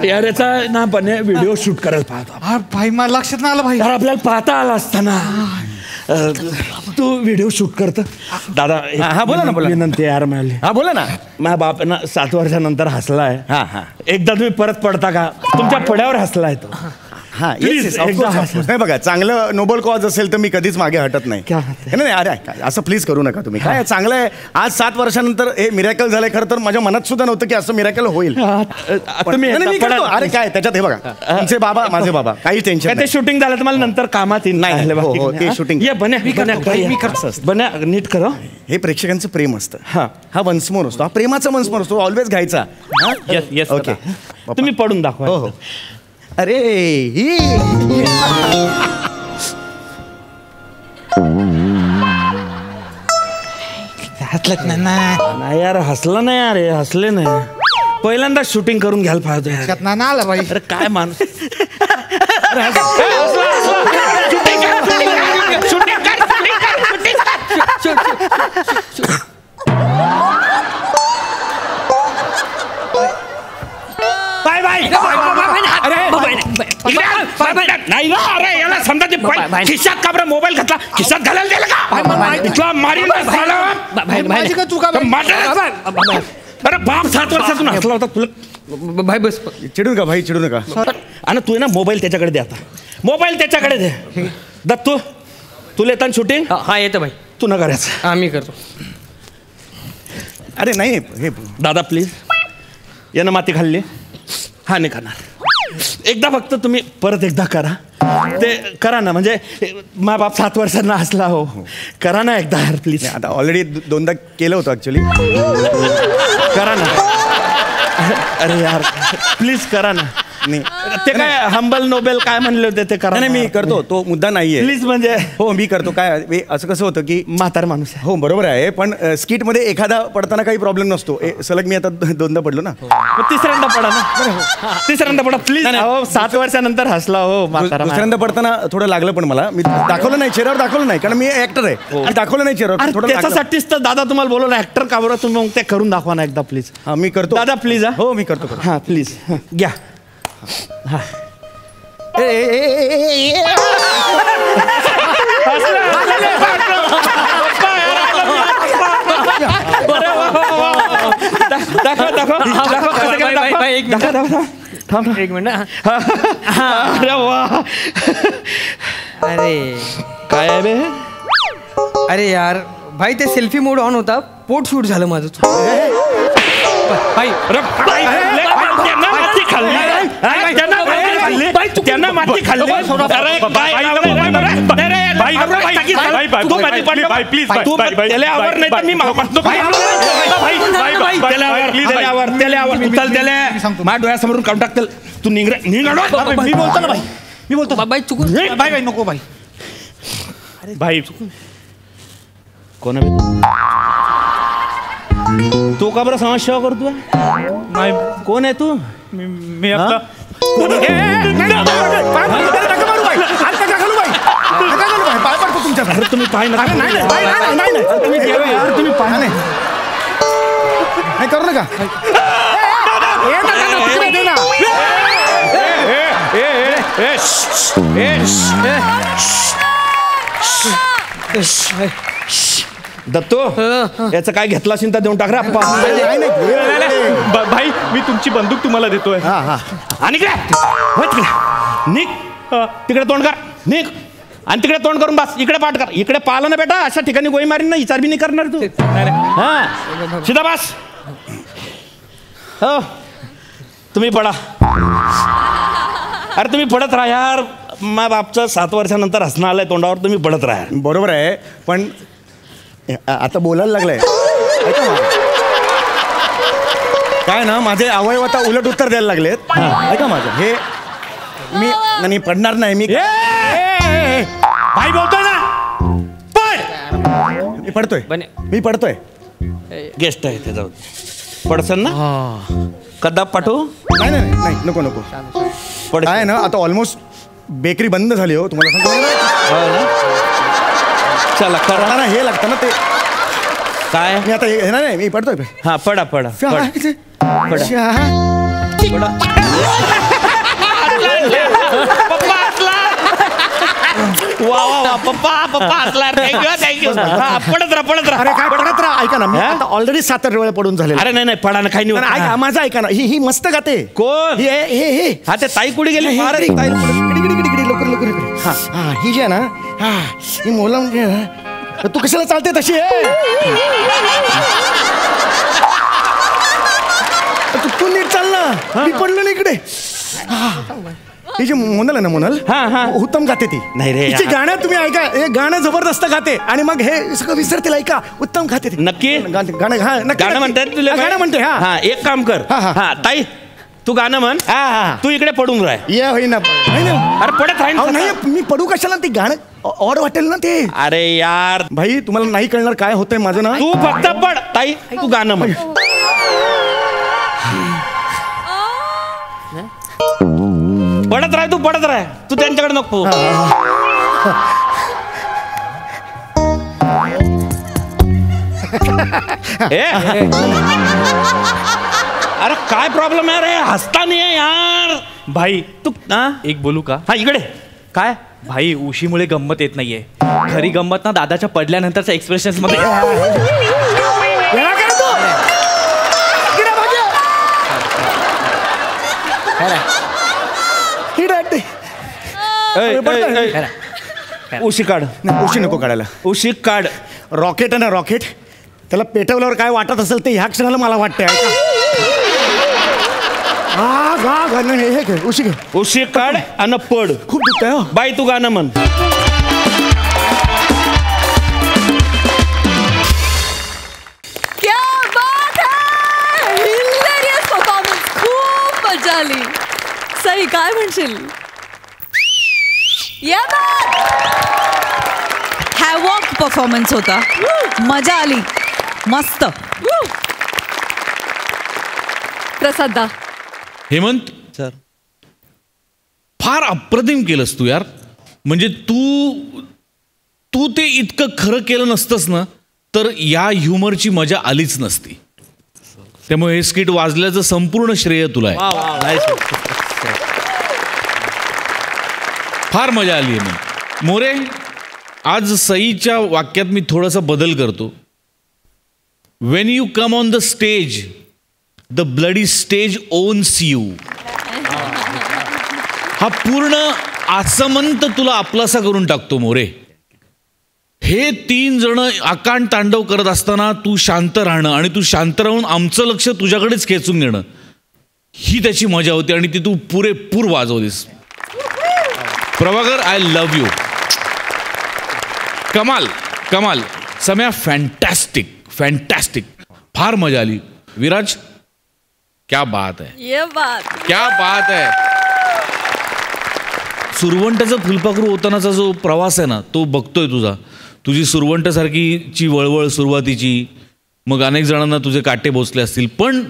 Speaker 10: यार याचा ना बने व्हिडिओ शूट करायला पाहतो.
Speaker 4: भाई मला लक्षात नाही आलं भाई.
Speaker 10: यार आपल्याला पाहता आला असताना तू व्हिडिओ शूट करत. दादा
Speaker 7: हा बोला ना.
Speaker 10: विनंती यार मला.
Speaker 7: हा बोला ना.
Speaker 10: माझ्या बाप ना 7 वर्षानंतर हसलाय. एकदा तुम्ही परत पडता का? तुमच्या पड्यावर हसलाय तो.
Speaker 7: हा नाही बघा, चांगलं नोबल कॉज असेल तर मी कधीच मागे हटत नाही. नाही अरे असं प्लीज करू नका तुम्ही. काय चांगलं आहे, आज 7 वर्षानंतर हे मिरॅकल झालंय. खरं तर माझ्या मनात सुद्धा नव्हतं की असं मिरॅकल होईल. अरे काय त्याच्यात हे बघा, तुमचे बाबा माझे बाबा, काही टेन्शन.
Speaker 10: ते शूटिंग झालं तर मला नंतर कामात येईल.
Speaker 7: नाही ते शूटिंग
Speaker 10: बन्या नीट कर.
Speaker 7: हे प्रेक्षकांचं प्रेम असतं. हा वन्समोर असतो, हा प्रेमाचा वन्समोर असतो, ऑलवेज घ्यायचा.
Speaker 10: ओके तुम्ही पडून दाखवा.
Speaker 7: अरे
Speaker 4: हसलत नाही
Speaker 10: यार, हसलं नाही यार, हसले नाही. पहिल्यांदा शूटिंग करून घ्यायला पाहिजे.
Speaker 4: ना आला भाई.
Speaker 10: अरे काय माणूस. नाही ना, अरे याला समजा ते खिशात का बरं मोबाईल घातला, खिशात घालायला दिला का? मारील. अरे बाप 7 वर्षातून हसला होता तुला.
Speaker 7: भाई बस चिडू नका भाई, चिडू नका.
Speaker 10: आणि तू ना मोबाईल त्याच्याकडे दे. आता मोबाईल त्याच्याकडे दे. दत्तू तुला येतात शूटिंग?
Speaker 11: हा येतं भाई.
Speaker 10: तू न करायचं.
Speaker 11: हा मी करतो.
Speaker 7: अरे नाही हे
Speaker 10: दादा प्लीज. यानं माती खाल्ली, हा नाही खाणार. एकदा फक्त तुम्ही परत एकदा करा. ते करा ना, म्हणजे मा बाप 7 वर्षांना हसला. हो करा ना एकदा यार प्लीज.
Speaker 7: आता ऑलरेडी 2दा केलं होतं ऍक्च्युली.
Speaker 10: करा ना. अरे यार प्लीज करा ना. ते काय हंबल नोबेल काय म्हणले होते ते करा.
Speaker 7: नाही मी करतो, तो मुद्दा नाहीये
Speaker 10: प्लीज. म्हणजे
Speaker 7: हो मी करतो. काय असं कसं होतं की
Speaker 10: म्हातार माणूस आहे.
Speaker 7: हो बरोबर आहे, पण स्किट मध्ये एखादा पडताना काही प्रॉब्लेम नसतो. सलग मी आता 2दा पडलो ना.
Speaker 10: तिसऱ्यांदा पडा ना. तिसऱ्यांदा पडा प्लीज. 7 वर्षानंतर हसला. हो
Speaker 7: दुसऱ्यांदा पडताना थोडं लागलं, पण मला मी दाखवलं नाही, चेहऱ्यावर दाखवलं नाही, कारण मी ऍक्टर आहे. दाखवलं नाही चेहऱ्यावर. थोडं
Speaker 10: त्याच्यासाठीच तर दादा तुम्हाला बोलवलं ऍक्टर का बरं. तुम्ही मग ते करून दाखवा ना एकदा प्लीज.
Speaker 7: हा मी करतो
Speaker 10: दादा प्लीज.
Speaker 7: हो मी करतो.
Speaker 10: हा प्लीज घ्या.
Speaker 6: एक मिनिट.
Speaker 10: अरे वा.
Speaker 6: अरे
Speaker 10: काय आहे बे?
Speaker 6: अरे यार भाई ते सेल्फी मोड ऑन होता, पोट शूट झालं माझं. भाई
Speaker 10: त्यांना माती खाल्ली. त्यांना माती खाल्ली. माझ्या डोळ्यासमोरून काढून टाकतील. तू निघ.
Speaker 4: मी बोलतो ना भाई, मी बोलतो.
Speaker 6: बाई चुकून.
Speaker 4: भाई भाई नको भाई.
Speaker 10: भाई कोण आहे तू? का बरं समाजसेवा करतो? कोण आहे तू?
Speaker 9: मी आपला
Speaker 2: तुम्ही पाय तुम्ही पाहा नाही करू नका.
Speaker 10: दत्तो याचं काय घेतला असेल तर देऊन टाक रे अप्पा.
Speaker 9: भाई मी तुमची बंदूक तुम्हाला देतोय.
Speaker 10: आणि काय निघ तिकडे तोंड कर. निघ आणि तिकडे तोंड करून बस. इकडे पाठ कर. इकडे पाहिलं ना बेटा, अशा ठिकाणी गोळी मारीन ना, विचार बी नाही करणार तू. हा सीधा बस. हो तुम्ही पडा. अरे तुम्ही पडत राहा यार. मा बापचं 7 वर्षानंतर हसणं आलंय तोंडावर. तुम्ही पडत राहा.
Speaker 7: बरोबर आहे, पण आता बोलायला लागलाय. काय ना, माझे अवयव आता उलट उत्तर द्यायला लागलेत. ऐका माझं हे मी नाही पडणार नाही. मी
Speaker 10: भाई बोलतोय ना, पड.
Speaker 7: मी पडतोय.
Speaker 10: गेस्ट आहे ते, जाऊ पडसन ना. कदा पाठवू?
Speaker 7: नाही नाही नाही नको नको. काय ना, आता ऑलमोस्ट बेकरी बंद झाली हो. तुम्हाला सांगतो.
Speaker 10: चला करा
Speaker 7: ना, हे लागतं ना ते.
Speaker 10: काय
Speaker 7: मी आता हे नाही मी पडतोय.
Speaker 10: हा पडा पडा पप्पा असला. वा वा वा पप्पा असला. थँक्यू. पडत राहा.
Speaker 7: अरे काय पडत राहा. ऐका ना, मी आता ऑलरेडी 7 वेळा पडून झाले.
Speaker 10: अरे नाही पडा ना, काही नाही.
Speaker 7: ऐका माझं ऐका ना. ही मस्त गाते.
Speaker 10: कोण?
Speaker 7: हे
Speaker 10: हा ते ताई कुठे गेली?
Speaker 7: लवकर. हा ही जी आहे ना, हा ही मोला तू कशाला चालते तशी आहे. तू नीट चाल ना. मी पडलो ना इकडे. ही जी मोनल आहे ना, मोनल उत्तम गाते ती.
Speaker 10: नाही रे,
Speaker 7: तिचे गाणं तुम्ही ऐका. हे गाणं जबरदस्त गाते आणि मग हे सगळं विसरतील. ऐका उत्तम गाते ती.
Speaker 10: नक्की
Speaker 7: गाणं. हा नक्की
Speaker 10: गाणं म्हणतात तुला?
Speaker 7: गाणं म्हणते.
Speaker 10: हा एक काम कर. हा ताई तू गाणं म्हण. तू इकडे पडून राह.
Speaker 7: ये होईना.
Speaker 10: अरे पडत राहील.
Speaker 7: नाही मी पडू कशाला. ते गाणं ऑड वाटेल ना ते.
Speaker 10: अरे यार
Speaker 7: भाई तुम्हाला नाही कळणार काय होतंय माझं ना.
Speaker 10: तू फक्त पड. ताई तू गाणं म्हण. पडत राह. तू पडत राह. तू त्यांच्याकडे नको. अरे काय प्रॉब्लेम आहे रे? हसता नाही आहे यार.
Speaker 9: भाई
Speaker 10: तू
Speaker 9: एक बोलू का?
Speaker 10: हा इकडे.
Speaker 9: काय भाई, उशीमुळे गंमत येत नाहीये. खरी गंमत ना दादाच्या पडल्यानंतरच्या एक्सप्रेशन मध्ये.
Speaker 7: उशी काढ. उशी नको काढायला.
Speaker 10: उशी काढ.
Speaker 7: रॉकेट आहे ना, रॉकेट. त्याला पेटवल्यावर काय वाटत असेल ते ह्या क्षणाला मला वाटतंय. हे घे. उशी घे.
Speaker 10: उशी काढ आणि पड.
Speaker 7: खूप दुखतंय हो.
Speaker 10: बाई तू गाणं म्हण.
Speaker 1: क्या बात है. Hilarious performance. खूप मजा आली. सई काय म्हणशील? या
Speaker 8: हॅवॉक परफॉर्मन्स होता. मजा आली. मस्त.
Speaker 1: प्रसाद
Speaker 11: हेमंत सर, फार अप्रतिम केलंस तू यार. म्हणजे तू ते इतकं खरं केलं नसतंस ना तर या ह्युमरची मजा आलीच नसती. त्यामुळे हे स्किट वाजल्याचं संपूर्ण श्रेय तुला आहे. फार मजा आली आहे. मोरे, आज सईच्या वाक्यात मी थोडासा बदल करतो. When you come on the stage, the bloody stage owns you. हा पूर्ण आसमंत तुला आपलासा करून टाकतो मोरे. हे 3 जण आकांड तांडव करत असताना तू शांत राहणं आणि तू शांत राहून आमचं लक्ष तुझ्याकडेच खेचून घेणं, ही त्याची मजा होती आणि ती तू पुरेपूर वाजवलीस. Prabhakar, I love you. कमाल कमाल. Samya, fantastic fantastic. फार मजा आली. विराज, क्या बात है,
Speaker 1: ये बात,
Speaker 11: क्या बात है. सुरवंटाचं फुलपाखरू होतानाचा जो प्रवास आहे ना, तो बघतोय तुझा. तुझी सुरवंटासारखीची वळवळ सुरुवातीची, मग अनेक जणांना तुझे काटे बोचले असतील, पण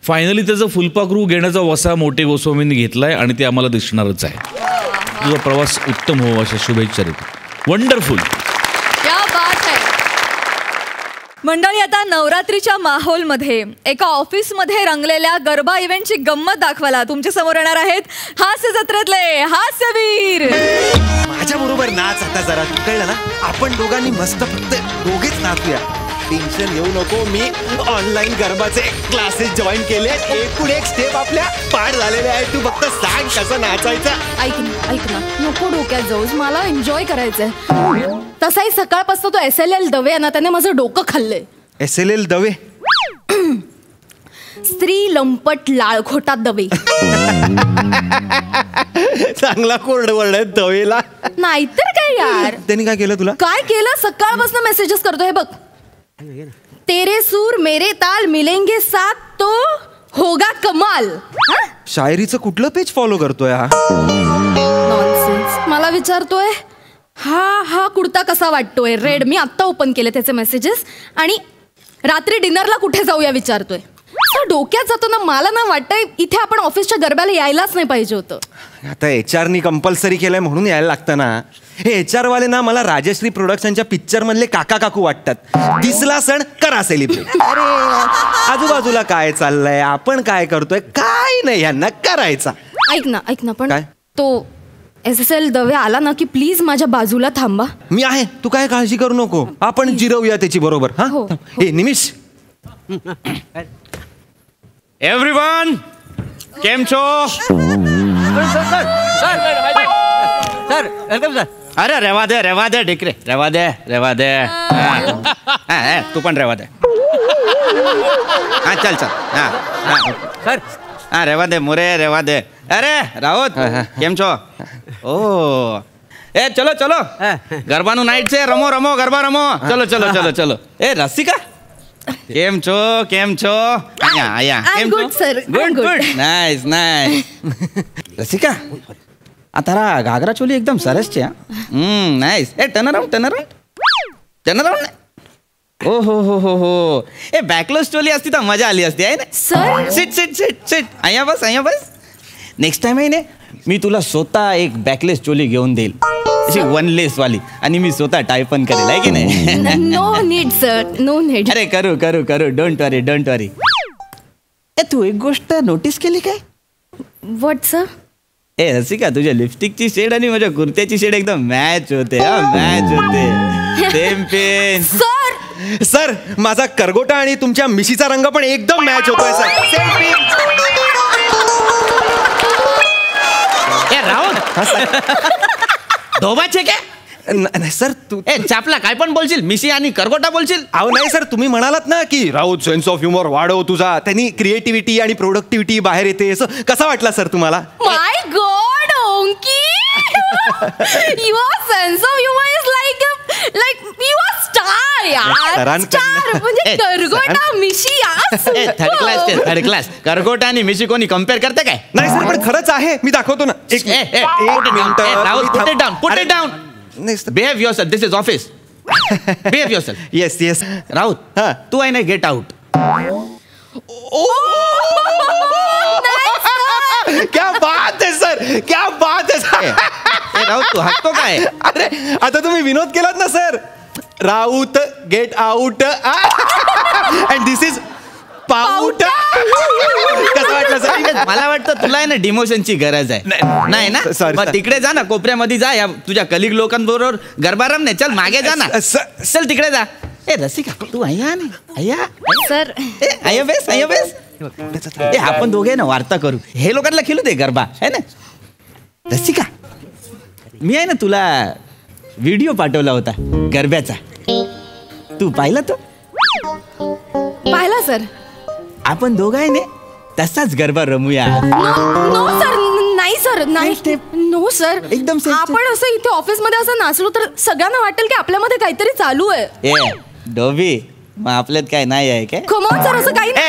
Speaker 11: फायनली त्याचं फुलपाखरू घेण्याचा वसा मोठे गोस्वामींनी घेतलाय आणि ते आम्हाला दिसणारच आहे. तुझा प्रवास उत्तम हो, अशा शुभेच्छा देतो. वंडरफुल.
Speaker 1: क्या बात आहे. मंडळी, आता नवरात्रीच्या माहोलमध्ये एका ऑफिसमध्ये रंगलेल्या गरबा इव्हेंटची गंमत दाखवायला तुमच्या समोर येणार आहेत हास्य जत्रेतले हास्यवीर.
Speaker 12: माझ्या बरोबर नाच आता जरा, कळलं ना? आपण दोघांनी मस्त फक्त दोघेच नाचूया. टेन्शन घेऊ नको, मी ऑनलाईन गरबाचे क्लासेस जॉईन केले. एकूण एक स्टेप आपल्या पाठ झालेले आहे. तू फक्त सांग कसं नाचायचं.
Speaker 13: ऐक ना, नको डोक्यात जाऊस, मला एन्जॉय करायचंय. तसाही सकाळपासून तो SLL दवे आहे ना, त्याने माझं डोकं खाल्लंय.
Speaker 12: SLL दवे?
Speaker 13: स्त्री लंपट लाळखोटा दवे.
Speaker 12: चांगला कोरड वर्ड आहे दवेला.
Speaker 13: नाहीतर काय यार.
Speaker 12: त्यांनी काय केलं तुला?
Speaker 13: काय केलं? सकाळपासून मेसेजेस करतो. हे बघ, तेरे सूर मेरे ताल मिलेंगे साथ तो होगा कमाल.
Speaker 12: शायरीचं कुठलं पेज फॉलो करतोय हा?
Speaker 13: नॉनसेन्स. मला विचारतोय हा कुर्ता कसा वाटतोय रेड. मी आत्ता ओपन केले त्याचे मेसेजेस. आणि रात्री डिनरला कुठे जाऊया विचारतोय. डोक्यात जातो ना. मला ना वाटतंय इथे आपण ऑफिसच्या गरब्याला यायलाच नाही पाहिजे होतं.
Speaker 12: आता HR कंपल्सरी केलंय म्हणून यायला लागतं ना. हे HR वाले ना मला राजश्री प्रोडक्शनच्या पिक्चर मधले काका काकू वाटतात. दिसला सण करा सेलिब्रेट. अरे आजूबाजूला काय चाललंय, आपण काय करतोय, काय नाही यांना करायचा.
Speaker 13: ऐक ना पण तो SSL दवे आला ना की प्लीज माझ्या बाजूला थांबा.
Speaker 12: मी आहे, तू काय काळजी करू नको. आपण जिरवूया त्याची बरोबर. हा हे निमिष.
Speaker 5: एव्हरीवन, केम छो? Sir, welcome sir. अरे रेवा दे ढेकरे, रेवा दे. तू पण रेवा दे. चल सर. रेवा दे मोरे, रेवा दे. अरे राऊत, केम छो? ओ ए चलो गरबानु नाइट से रमो गरबा रमो. चलो. ए रसिका, केम छो? आया.
Speaker 13: Good sir.
Speaker 5: Good. Nice. Rasika, आ तारा घाघरा चोली एकदम सरस छे. नाइस. ए टर्न अराउंड. ओ हो. ए बॅकलोज चोली असती तर मजा आली असती आहे ना.
Speaker 13: Sir
Speaker 5: sit. आया बस. नेक्स्ट टाइम आहे ना, मी तुला स्वतः एक बॅकलेस चोली घेऊन देईल, अशी वनलेस वाली, आणि मी स्वतः टाय पण करेल, आहे की नाही?
Speaker 13: No need sir, no need.
Speaker 5: अरे करू. डोंट वरी. ए तू एक गोष्ट नोटीस केली काय?
Speaker 13: What sir?
Speaker 5: ए रसिका, तुझ्या लिपस्टिकची शेड आणि माझ्या कुर्त्याची शेड एकदम मॅच होते. Same pen.
Speaker 12: सर माझा करगोटा आणि तुमच्या मिशीचा रंग पण एकदम मॅच होतोय सर. Same pen.
Speaker 5: धोबाचे काय?
Speaker 12: नाही सर, तू
Speaker 5: चापला काय पण बोलशील, मिशी आणि करगोटा बोलशील.
Speaker 12: अहो नाही सर, तुम्ही म्हणालात ना की राऊत सेन्स ऑफ ह्युमर वाढव तुझा, त्यांनी क्रिएटिव्हिटी आणि प्रोडक्टिव्हिटी बाहेर येते. असं कसा वाटला सर तुम्हाला?
Speaker 13: My god Onki, your sense of humour is like you are star यार. स्टार म्हणजे करगोटा मिशी यार.
Speaker 5: Third class. करगोटा आणि मिशी कोणी कम्पेअर करते काय?
Speaker 12: नाही सर, पण खरंच आहे. मी दाखवतो ना. एक minute.
Speaker 5: Put it down. Behave yourself. This is office. Behave yourself.
Speaker 12: Yes.
Speaker 5: Raut, तू आहे ना, गेट आउट.
Speaker 12: क्या बात है सर, क्या बात है सर.
Speaker 5: राऊत, तू हसतो काय?
Speaker 12: अरे आता तुम्ही विनोद केलात ना sir. Raut get out and this is पाऊट. कसं वाटलं सर?
Speaker 5: मला वाटतं तुला आहे ना डिमोशनची गरज आहे. नाही ना, मग तिकडे जा ना, कोपऱ्यामध्ये जा, या तुझ्या कलिग लोकांबरोबर गरबा रम नाही. चल मागे जा ना, चल तिकडे जा. ए रसिका तू अय्या नाही अय्या
Speaker 13: सर.
Speaker 5: अय्या बेस अय्या बेस. ए आपण दोघे ना वार्ता करू, हे लोकांना खेळू दे गरबा है ना. रसिका मी आहे ना तुला व्हिडिओ पाठवला होता गरब्याचा, तू पाहिला तो?
Speaker 13: पाहिला सर.
Speaker 5: आपण दोघं आहे ना तसाच गरबा रमूया.
Speaker 13: नो सर, नाही सर, नाही. नो सर,
Speaker 5: एकदम
Speaker 13: आपण असं इथे ऑफिस मध्ये असं नाचलो तर सगळ्यांना वाटेल की आपल्यामध्ये काहीतरी चालू आहे.
Speaker 5: ए डोबी, मग आपल्यात काय नाही आहे काय?
Speaker 13: कमॉन सर, असं काही नाही.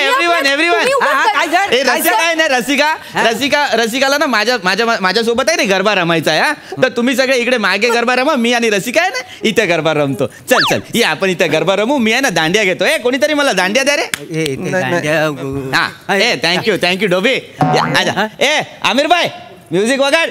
Speaker 5: रसिकाला ना माझ्यासोबत आहे ना गरबा रमायचा आहे. तर तुम्ही सगळे इकडे मागे गरबा रमा, मी आणि रसिका आहे ना इथे गरबा रमतो. चल चल ये आपण इथे गरबा रमू. मी आहे ना दांडिया घेतो. कोणीतरी मला दांडिया द्या रे. हा ए थँक्यू डोबी. ए आमिर भाई म्युझिक वगाड.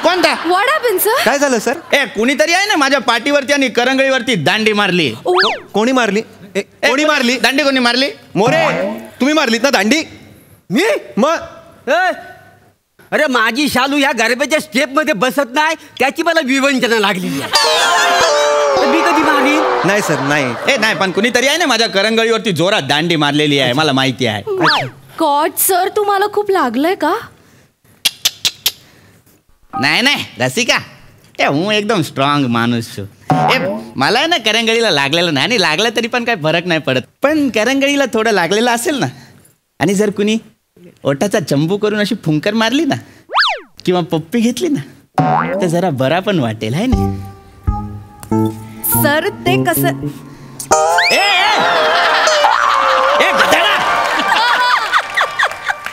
Speaker 5: कोणता
Speaker 13: व्हॉट हॅपन सर?
Speaker 12: काय झालं सर?
Speaker 5: कुणीतरी आहे ना माझ्या पाठीवरती आणि करंगळीवरती दांडी मारली.
Speaker 12: कोणी मारली? कोणी मारली
Speaker 5: दांडी? कोणी मारली?
Speaker 12: मोरे तुम्ही मारलीत ना दांडी?
Speaker 14: मी?
Speaker 12: मग
Speaker 14: अरे माझी शालू या गरब्याच्या स्टेप मध्ये बसत नाही, त्याची मला विवंचना लागली. मी कधी मारली?
Speaker 12: नाही सर, नाही.
Speaker 5: नाही पण कुणीतरी आहे ना माझ्या करंगळीवरती जोरात दांडी मारलेली आहे, मला माहिती आहे.
Speaker 13: गॉड सर, तुम्हाला खूप लागलंय का?
Speaker 5: नाही रसिका, हूँ एकदम स्ट्रॉंग माणूस छू. मला ना करंगळीला लागलेलं नाही, आणि लागलं तरी पण काय फरक नाही पडत. पण करंगळीला थोडं लागलेलं असेल ना, आणि जर कुणी ओठाचा चंबू करून अशी फुंकर मारली ना किंवा पप्पी घेतली ना, तर जरा बरा पण वाटेल है ना.
Speaker 13: सर ते कसं?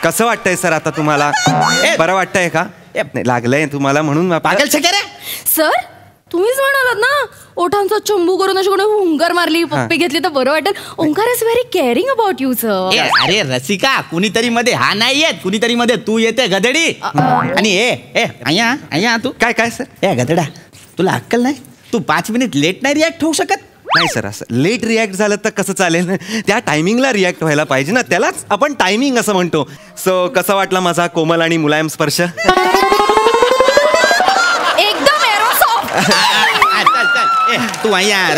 Speaker 12: कसं वाटतंय सर आता तुम्हाला? बरं वाटतंय का? नाही लागलंय तुम्हाला म्हणून
Speaker 5: पागल छकेरे.
Speaker 13: सर तुम्हीच म्हणालात ना ओठांचा चंबू करून अशी कोणी हुंकार मारली, पप्पी घेतली तर बरं वाटेल. Omkar is very caring about you sir.
Speaker 5: अरे रसिका, कुणीतरी मध्ये हा नाही येत, कुणीतरी मध्ये तू येते गधडी. आणि अय्या तू
Speaker 12: काय सर?
Speaker 5: गधडा, तुला अक्कल नाही? तू 5 मिनिट लेट नाही रिॲक्ट होऊ शकत?
Speaker 12: नाही सर, असं लेट रिॲक्ट झालं तर कसं चालेल? त्या टायमिंगला रिॲक्ट व्हायला पाहिजे ना, त्यालाच आपण टायमिंग असं म्हणतो. सो कसा वाटला माझा कोमल आणि मुलायम स्पर्श?
Speaker 13: एकदम
Speaker 5: तू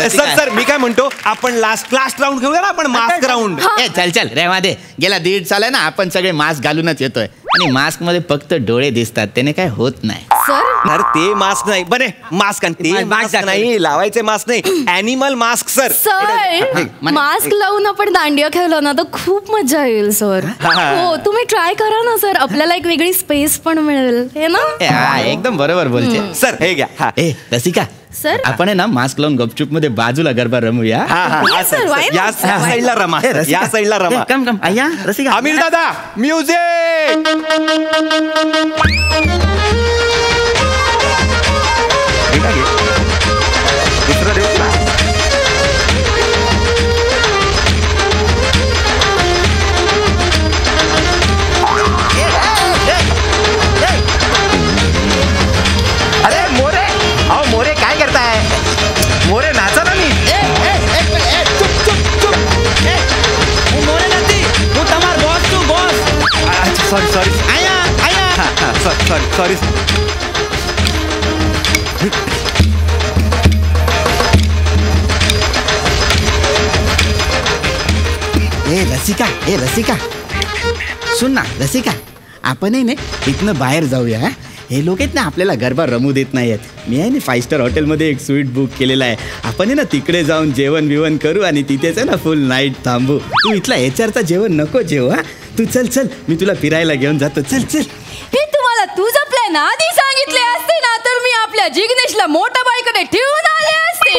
Speaker 12: सर मी काय म्हणतो, आपण लास्ट राऊंड घेऊया ना, आपण मास्क राऊंड.
Speaker 5: चल रेवा दे. गेला 1.5 साल आहे ना आपण सगळे मास्क घालूनच येतोय, आणि मास्क मध्ये फक्त डोळे दिसतात, त्याने काय होत नाही.
Speaker 12: सर ते मास्क नाही बरे, मास्क आणि ते मास्क नाही लावायचे, मास्क नाही, ॲनिमल मास्क. सर
Speaker 13: मास्क लावून आपण दांडिया खेळलो ना तर खूप मजा येईल सर. हो तुम्ही ट्राय करा ना सर, आपल्याला एक वेगळी स्पेस पण मिळेल हे ना.
Speaker 5: एकदम बरोबर बोलते.
Speaker 12: सर हे घ्या.
Speaker 5: रसिका
Speaker 13: सर
Speaker 5: आपण आहे ना मास्क लावून गपचूप मध्ये बाजूला गरबा रमूया.
Speaker 12: या साईडला रमा, या साईडला रमा.
Speaker 5: कम अय्या रसिका.
Speaker 12: आमिर दादा म्युझिक.
Speaker 5: अरे मोरे, मोरे काय करताय? मोरे नाचा ना. मी चुप मोरे नाची, तू तमार बॉस, तू बॉस.
Speaker 12: सॉरी
Speaker 5: आया
Speaker 12: सॉरी.
Speaker 5: रसिका सुन ना रसिका, आपण आहे ना इथनं बाहेर जाऊया. हे लोक आहेत ना आपल्याला गरबा रमू देत नाही आहेत. मी आहे ना 5 स्टार हॉटेलमध्ये एक स्वीट बुक केलेला आहे. आपण आहे ना तिकडे जाऊन जेवण बिवण करू, आणि तिथेच आहे ना फुल नाईट थांबू. तू इथला HR चा जेवण नको जेव. तू चल मी तुला फिरायला घेऊन जातो. चल
Speaker 13: मी तुम्हाला तुझं ना आधी सांगितले असते ना तर मी आपल्या जिग्नेशला मोठ्या बाईकडे ठेवून आले असते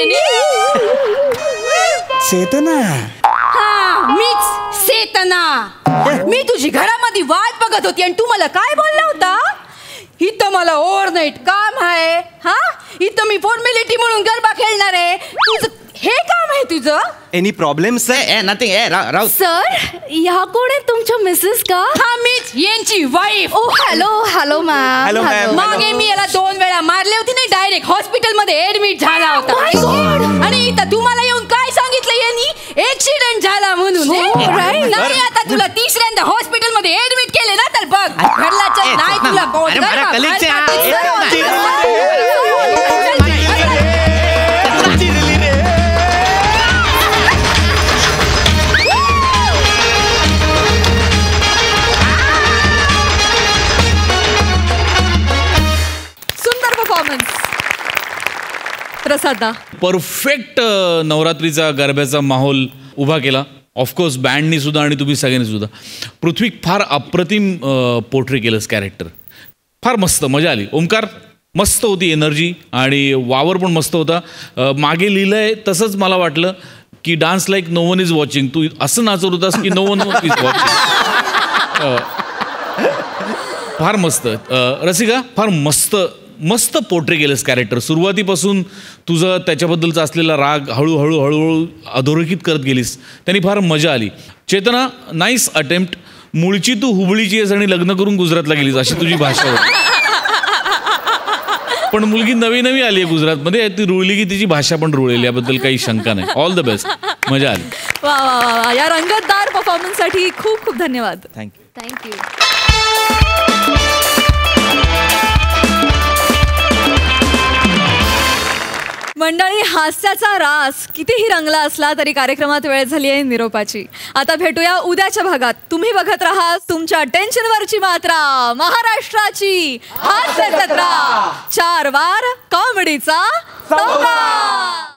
Speaker 7: चेतना.
Speaker 13: हा मीच चेतना. मी तुझी घरामध्ये वाट बघत होती आणि तू मला काय बोलला होता? इथं मला ओव्हरनाईट काम आहे. हा इथं मी फॉर्मॅलिटी म्हणून गरबा खेळणार आहे. तुझं हे काम आहे तुझं?
Speaker 12: Any problem sir?
Speaker 5: नथिंग. राहू
Speaker 13: सर ह्या कोण आहे तुमच्या मिसेस का? हा मीच यांची wife. Oh hello hello ma'am.
Speaker 12: Hello ma'am.
Speaker 13: मागे मी याला 2 वेळा मारले होते नाही, डायरेक्ट हॉस्पिटलमध्ये ऍडमिट झाला होता. आणि इथं तुम्हाला येऊन काय सांगितलं यांनी? ऍक्सिडेंट झाला म्हणून. नाही आता तुला 3ऱ्यांदा हॉस्पिटलमध्ये ऍडमिट केले ना तर बघ घरलाच नाही तुला
Speaker 1: प्रसादा
Speaker 11: परफेक्ट नवरात्रीचा गरब्याचा माहोल उभा केला. ऑफकोर्स बँडनी सुद्धा आणि तुम्ही सगळ्यांनी सुद्धा. पृथ्वी फार अप्रतिम पोर्ट्रे केलंस कॅरेक्टर. फार मस्त मजा आली. ओमकार मस्त होती एनर्जी आणि वावर पण मस्त होता. मागे लिहिलंय तसंच मला वाटलं की dance like no one is watching. तू असं नाचत होतास की नो वन इज वॉचिंग. फार मस्त. रसिका फार मस्त पोर्ट्रे केलंस कॅरेक्टर. सुरुवातीपासून तुझं त्याच्याबद्दलचा असलेला राग हळूहळू अधोरेखित करत गेलीस. त्यांनी फार मजा आली. चेतना नाईस अटेम्प्ट. मूळची तू हुबळीची आहेस आणि लग्न करून गुजरातला गेलीस अशी तुझी भाषा होती. पण मुलगी नवी आली आहे गुजरातमध्ये. ती रुळली की तिची भाषा पण रुळेल याबद्दल काही शंका नाही. All the best. मजा आली.
Speaker 1: वा वा वा. या रंगतदार परफॉर्मन्ससाठी खूप खूप धन्यवाद.
Speaker 11: थँक्यू.
Speaker 13: थँक्यू.
Speaker 1: मंडळी हास्याचा रास कितीही रंगला असला तरी कार्यक्रमात वेळ झाली आहे निरोपाची. आता भेटूया उद्याच्या भागात. तुम्ही बघत राहा तुमच्या टेन्शनवरची मात्रा महाराष्ट्राची हास्य जत्रा. 4 वार कॉमेडीचा संवाद.